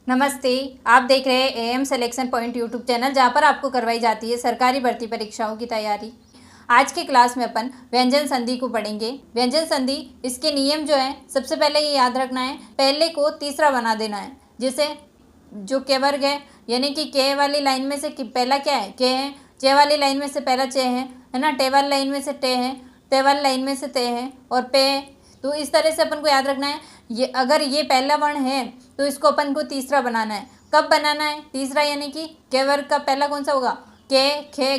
नमस्ते, आप देख रहे हैं am selection point YouTube channel, जहां पर आपको करवाई जाती है सरकारी भर्ती परीक्षाओं की तैयारी। आज की क्लास में अपन व्यंजन संधि को पढ़ेंगे। व्यंजन संधि, इसके नियम जो है, सबसे पहले ये याद रखना है, पहले को तीसरा बना देना है। जैसे जो के वर्ग है, यानी कि के वाली लाइन में से पहला क्या है, के है। चे वाली लाइन में से पहला चे है ना। टे वाली लाइन में से टे है, ते वाली लाइन में से ते है और पे है। तो इस तरह से अपन को याद रखना है। ये अगर ये पहला वर्ण है तो इसको अपन को तीसरा बनाना है। कब बनाना है तीसरा, यानी कि के वर्ग का पहला कौन सा होगा, के, खे,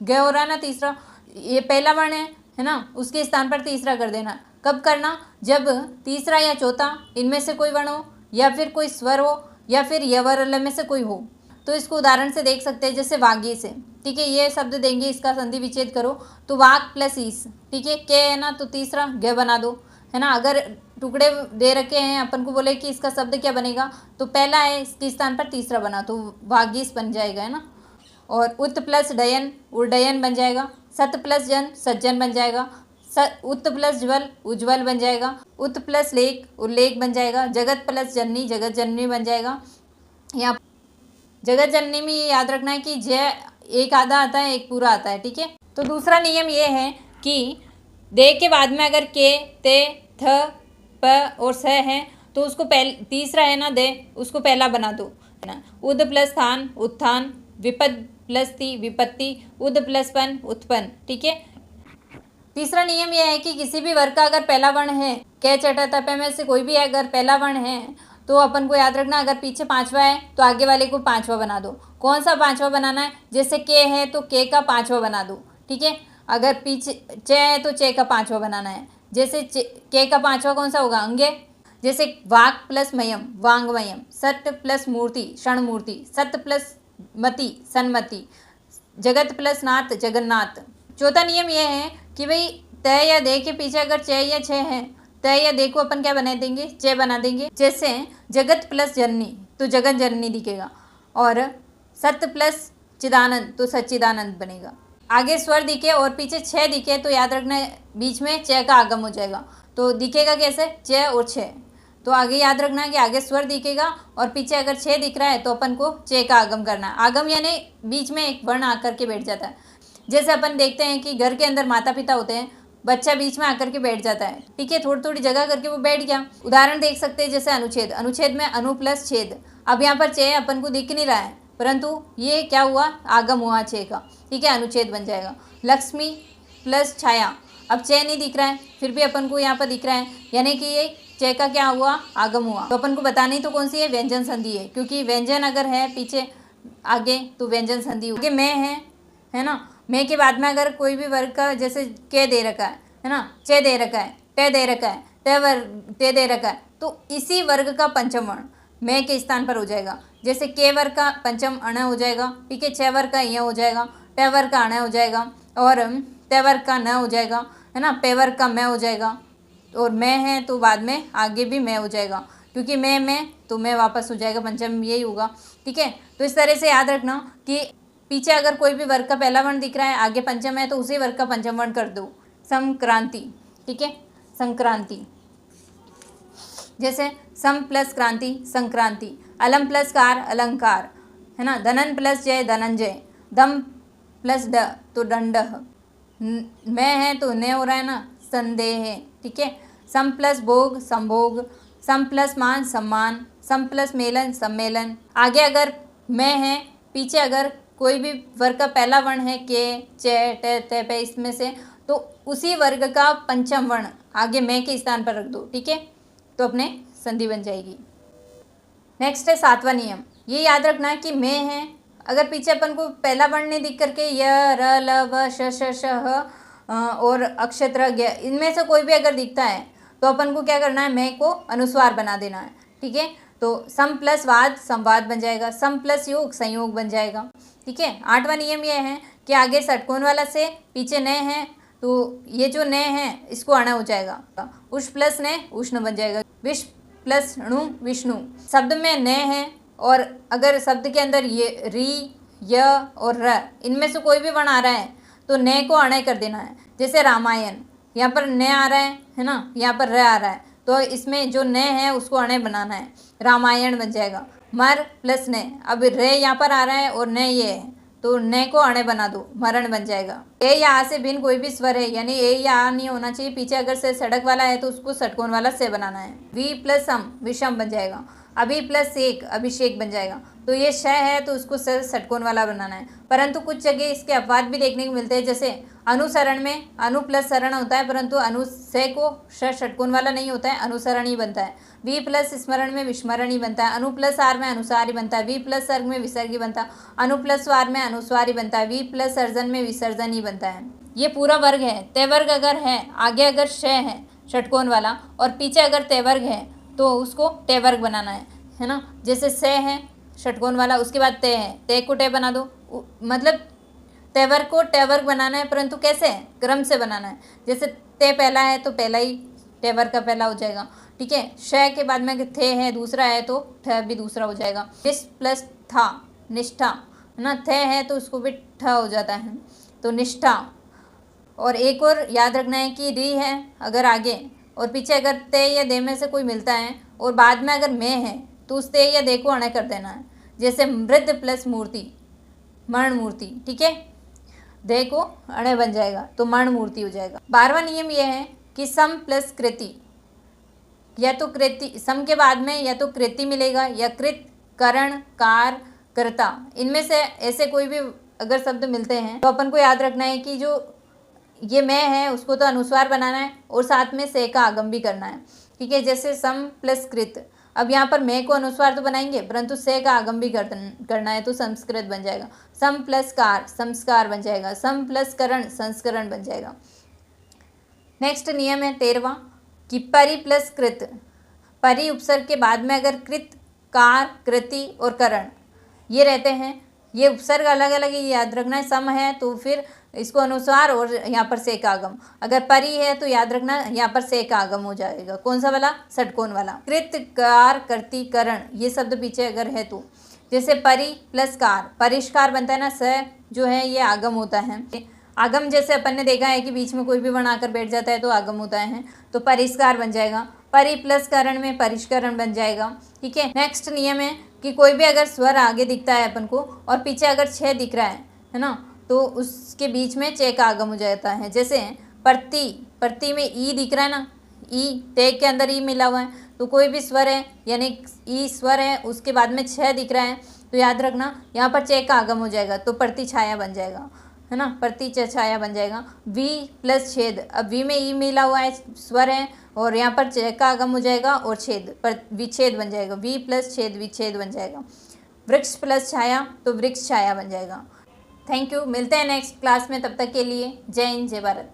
ग हो रहा ना तीसरा। ये पहला वर्ण है ना, उसके स्थान पर तीसरा कर देना। कब करना, जब तीसरा या चौथा इनमें से कोई वर्ण हो, या फिर कोई स्वर हो, या फिर यवरल में से कोई हो। तो इसको उदाहरण से देख सकते हैं, जैसे वागी से। ठीक है, ये शब्द देंगे, इसका संधि विच्छेद करो तो वाक प्लस ईस। ठीक है, के है ना, तो तीसरा ग बना दो, है ना। अगर टुकड़े दे रखे हैं, अपन को बोले कि इसका शब्द क्या बनेगा, तो पहला है, इसके स्थान पर तीसरा बना तो वागीस बन जाएगा, है ना। और उत प्लस डयन उडयन बन जाएगा। सत प्लस जन सज्जन बन जाएगा। उत प्लस ज्वल उज्ज्वल बन जाएगा। उत प्लस लेख उल्लेख बन जाएगा। जगत प्लस जननी जगत जननी बन जाएगा। यहाँ जगत जननी में ये याद रखना है कि जय एक आधा आता है, एक पूरा आता है। ठीक है, तो दूसरा नियम ये है कि दे के बाद में अगर के, ते, थ, प और स है तो उसको तीसरा है ना दे, उसको पहला बना दो, है ना। उद प्लस स्थान उत्थान, विपद प्लस ती विपत्ति, उद प्लस पन उत्पन्न। ठीक है, तीसरा नियम यह है कि किसी भी वर्ग का अगर पहला वर्ण है, कै चटा तपे में से कोई भी अगर पहला वर्ण है तो अपन को याद रखना, अगर पीछे पांचवा है तो आगे वाले को पांचवा बना दो। कौन सा पांचवा बनाना है, जैसे के है तो के का पांचवा बना दो। ठीक है, अगर पीछे चे है तो चे का पांचवा बनाना है। जैसे के का पांचवा कौन सा होगा, अंगे। जैसे वाक प्लस मयम वांगमयम, सत प्लस मूर्ति क्षण मूर्ति, सत प्लस मति सन्मति, जगत प्लस नाथ जगन्नाथ। चौथा नियम यह है कि भाई तय या दे के पीछे अगर चे या छे है, तय या दे को अपन क्या बना देंगे, चे बना देंगे। जैसे जगत प्लस जननी तो जगत जननी दिखेगा, और सत्य प्लस चिदानंद तो सच्चिदानंद बनेगा। आगे स्वर दिखे और पीछे छः दिखे तो याद रखना बीच में च का आगम हो जाएगा। तो दिखेगा कैसे, च और छ। तो आगे याद रखना है कि आगे स्वर दिखेगा और पीछे अगर छः दिख रहा है तो अपन को च का आगम करना है। आगम यानी बीच में एक वर्ण आकर के बैठ जाता है। जैसे अपन देखते हैं कि घर के अंदर माता पिता होते हैं, बच्चा बीच में आकर के बैठ जाता है। ठीक है, थोड़ी थोड़ी जगह करके वो बैठ गया। उदाहरण देख सकते हैं, जैसे अनुच्छेद। अनुच्छेद में अनु प्लस छेद। अब यहाँ पर च अपन को दिख नहीं रहा है, परंतु ये क्या हुआ, आगम हुआ चे का। ठीक है, अनुच्छेद बन जाएगा। लक्ष्मी प्लस छाया। अब चे नहीं दिख रहा है, फिर भी अपन को यहाँ पर दिख रहा है, यानी कि ये चे का क्या हुआ, आगम हुआ। तो अपन को बतानी तो कौन सी है, व्यंजन संधि है, क्योंकि व्यंजन अगर है पीछे आगे तो व्यंजन संधि आगे मैं है ना। मैं के बाद में अगर कोई भी वर्ग का, जैसे के दे रखा है ना, चे दे रखा है, टे दे रखा है, ते दे रखा है, तो इसी वर्ग का पंचम वर्ण मैं के स्थान पर हो जाएगा। जैसे के वर्ग का पंचम अण हो जाएगा। ठीक है, छः वर्ग का य हो जाएगा, टे वर्ग का अण हो जाएगा, और ते वर्ग का न हो जाएगा, है ना। पे वर्ग का मैं हो जाएगा, और मैं है तो बाद में आगे भी मैं हो जाएगा, क्योंकि मैं तो मैं वापस हो जाएगा, पंचम यही होगा। ठीक है, तो इस तरह से याद रखना कि पीछे अगर कोई भी वर्ग का पहला वर्ण दिख रहा है, आगे पंचम है, तो उसी वर्ग का पंचम वर्ण कर दो। संक्रांति। ठीक है, संक्रांति। जैसे सम प्लस क्रांति संक्रांति, अलम प्लस कार अलंकार, है ना। धनन प्लस जय धनंजय, दम प्लस ड तो दंड, मैं है तो ने हो रहा है ना, संदेह है। ठीक है, सम प्लस भोग संभोग, सम प्लस मान सम्मान, सम प्लस मेलन सम्मेलन। आगे अगर मैं है, पीछे अगर कोई भी वर्ग का पहला वर्ण है, के, चे, टे, ते, पे, इसमें से, तो उसी वर्ग का पंचम वर्ण आगे मैं के स्थान पर रख दो। ठीक है, तो अपने संधि बन जाएगी। नेक्स्ट है सातवां नियम। ये याद रखना है कि मैं है, अगर पीछे अपन को पहला वर्ण नहीं दिख करके य, र, ल, व, श, ह और अक्षत्र ग, इनमें से कोई भी अगर दिखता है तो अपन को क्या करना है, मैं को अनुस्वार बना देना है। ठीक है, तो सम प्लस वाद संवाद बन जाएगा, सम प्लस योग संयोग बन जाएगा। ठीक है, आठवां नियम यह है कि आगे षटकोण वाला से पीछे न है तो ये जो न है इसको अण हो जाएगा। उष प्लस न उष्ण बन जाएगा। विष प्लस णु विष्णु। शब्द में न है और अगर शब्द के अंदर ये री, य और र इनमें से कोई भी वर्ण आ रहा है तो न को अण कर देना है। जैसे रामायण, यहाँ पर न आ रहा है ना, यहाँ पर र आ रहा है, तो इसमें जो न है उसको अण बनाना है, रामायण बन जाएगा। मर प्लस ने, अब रे यहाँ पर आ रहा है और ने ये है, तो ने को अणे बना दो, मरण बन जाएगा। ए या आ से भिन्न कोई भी स्वर है, यानी ए या आ नहीं होना चाहिए, पीछे अगर से सड़क वाला है तो उसको षटकोण वाला से बनाना है। वी प्लस हम, विषम बन जाएगा। अभी प्लस एक, अभिषेक बन जाएगा। तो ये श है तो उसको षटकोण वाला बनाना है। परंतु कुछ जगह इसके अपवाद भी देखने को मिलते हैं, जैसे अनुसरण में अनु प्लस सरण होता है, परंतु अनु से को षटकोण वाला नहीं होता है, अनुसरण ही बनता है। वी प्लस स्मरण में विस्मरण ही बनता है। अनु प्लस आर में अनुसार ही बनता है। वी प्लस सर्ग में विसर्ग ही बनता है। अनु प्लस स्वार में अनुस्वार ही बनता है। वी प्लस सर्जन में विसर्जन ही बनता है। ये पूरा वर्ग है। तय वर्ग अगर है, आगे अगर श है षटकोण वाला और पीछे अगर तय वर्ग है तो उसको तय वर्ग बनाना है ना। जैसे से है षटकोण वाला, उसके बाद तय है, तय को तय बना दो, मतलब तय वर्ग को तय वर्ग बनाना है, परंतु कैसे, क्रम से बनाना है। जैसे तय पहला है तो पहला ही तय वर्ग का पहला हो जाएगा, ठीक है। श के बाद में अगर थे है दूसरा है तो ठ भी दूसरा हो जाएगा। निष्ठ प्लस था, निष्ठा है ना। थे है तो उसको भी ठ हो जाता है, तो निष्ठा। और एक और याद रखना है कि री है अगर आगे और पीछे अगर ते या दे में से कोई मिलता है और बाद में अगर मैं है तो उस ते या दे को अणे कर देना है। जैसे मृद प्लस मूर्ति, मर्ण मूर्ति, ठीक है। दे को अणे बन जाएगा तो मर्ण मूर्ति हो जाएगा। 12वां नियम यह है कि सम प्लस कृति, या तो कृति, सम के बाद में या तो कृति मिलेगा या कृत, करण, कार, कर्ता, इनमें से ऐसे कोई भी अगर शब्द मिलते हैं तो अपन को याद रखना है कि जो ये मैं है उसको तो अनुस्वार बनाना है और साथ में से का आगम भी करना है, ठीक है। जैसे सम प्लस कृत, अब यहाँ पर मैं को अनुस्वार तो बनाएंगे परंतु से का आगम भी करना है, तो संस्कृत बन जाएगा। सम प्लस कार, संस्कार बन जाएगा। सम प्लस करण, संस्करण बन जाएगा। नेक्स्ट नियम है 13वां कि परि प्लस कृत, परि उपसर्ग के बाद में अगर कृत, कार, कृति और करण ये रहते हैं, ये उपसर्ग अलग अलग ही याद रखना है। सम है तो फिर इसको अनुस्वार और यहाँ पर से का आगम, अगर परि है तो याद रखना यहाँ पर से का आगम हो जाएगा। कौन सा वाला, षटकोण वाला। कृत, कार, कर्ति, करण ये शब्द पीछे अगर है तो, जैसे परि प्लस कार, परिष्कार बनता है ना, स जो है ये आगम होता है। आगम जैसे अपन ने देखा है कि बीच में कोई भी वर्ण आकर बैठ जाता है तो आगम होता है, तो परिष्कार बन जाएगा। परि प्लस करण में परिष्करण बन जाएगा, ठीक है। नेक्स्ट नियम है कि कोई भी अगर स्वर आगे दिखता है अपन को और पीछे अगर छः दिख रहा है ना, तो उसके बीच में चे का आगम हो जाता है। जैसे प्रति, प्रति में ई दिख रहा है ना, ई ते के अंदर ई मिला हुआ है, तो कोई भी स्वर है यानी ई स्वर है उसके बाद में छः दिख रहा है तो याद रखना यहाँ पर चे का आगम हो जाएगा, तो प्रति छाया बन जाएगा, है ना। प्रति छाया बन जाएगा। वी प्लस छेद, अब वी में ई मिला हुआ है, स्वर है और यहाँ पर चे का आगम हो जाएगा और छेद पर विच्छेद बन जाएगा। वी प्लस छेद, विच्छेद बन जाएगा। वृक्ष प्लस छाया तो वृक्ष छाया बन जाएगा। थैंक यू, मिलते हैं नेक्स्ट क्लास में, तब तक के लिए जय हिंद, जय भारत।